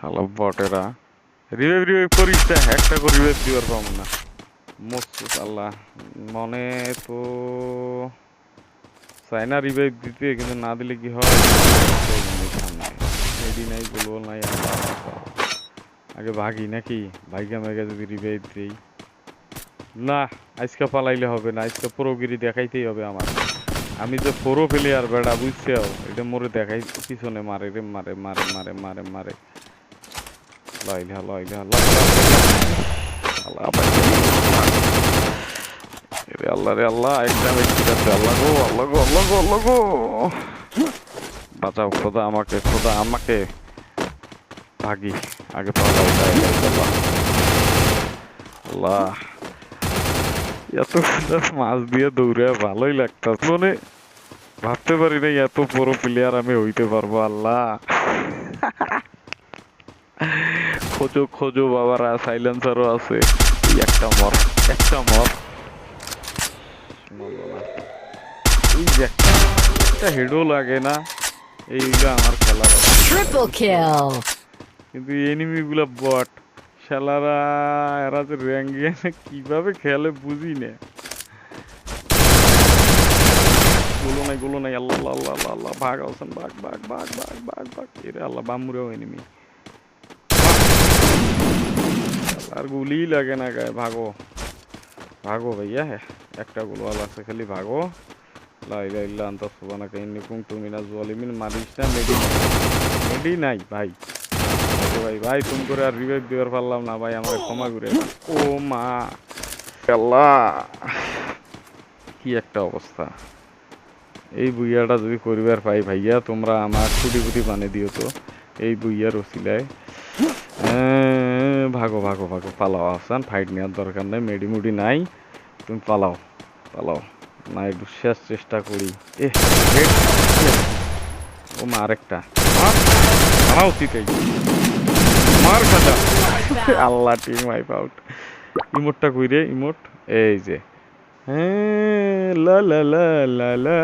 শালা বটেরা রিভাইভ করিস না, একটা করে রিভাইভ দিবার পাবো না। মসুদ আল্লাহ মনে তো চায় না রিভাইভ দিতে, কিন্তু না দিলে কি হয়, সামনে এডি নাই বলবো নাই। আগে ভাগি নাকি, ভাইগা মেগা যদি রিভাইভ দিই না, আজকে পালাইলে হবে না, আজকে পুরোগিরি দেখাইতেই হবে আমার। আমি যে পুরো প্লেয়ার বেড়া বুঝছেও, এটা মোরে দেখাই পিছনে মারে রে, মারে মারে মারে মারে মারে লাইলা লাইলা আল্লাহ রে আল্লাহ, একটা ব্যক্তি আছে, আল্লাহ গো আল্লাহ গো আল্লাহ গো আল্লাহ গো, বাঁচাও খোদা আমাকে, খোদা আমাকে, ভাগি আগে পালাও। আল্লাহ এত মাছ দিয়ে দৌড়ে ভালোই লাগতো, মানে ভাবতে পারি না এত বড় প্লেয়ার আমি হইতে পারবো। আল্লাহ খোঁজো খোঁজো বাবারা, সাইলেন্সারও আছে, একটা মর একটা মর, এই যে একটা হেডও লাগে না, এইগুলো আমার খেলার। কিন্তু এনিমি গুলা বট শালারা, এরা যে র্যাঙ্গে কিভাবে খেলে বুঝি না। গুলো নাই আল্লাহ আল্লাহ আল্লাহ আল্লাহ, ভাগ আছেন, ভাগ ভাগ ভাগ ভাগ ভাগ ভাগ, এরে আল্লাহ বামুরেও এনিমি, আর গুলি লাগে না গায়ে, ভাগো ভাগো ভাইয়া, একটা গোলওয়াল আছে খালি, ভাগো। লা ইলাহা ইল্লা আনতা সুবহানাকা ইন্নী কুনতু মিনাজ জালিমিন। মারিস না, মেডি নাই ভাই, ভাই ভাই তুমি করে আর রিভাইভ দিবার পারলাম না ভাই, আমার ক্ষমা করে। ও মা আল্লাহ, কি একটা অবস্থা। এই বুইয়াটা যদি করিবার পাই ভাইয়া, তোমরা আমার কোটি কোটি বানিয়ে দিও তো এই বুইয়ার ওসিলায়। ভাগো ভাগো ভাগো, পালাও আসান, ফাইট নেওয়ার দরকার নেই, মেডি মুডি নাই, তুমি পালাও পালাও না, একটু শেষ চেষ্টা করি। ও মা আরেকটা মারা উচিত, এই মার খাজা আল্লাহ, টিম ওয়াইপ আউট। ইমোটটা কই রে, ইমোট এই যে, হ্যাঁ লা লা লা লা লা।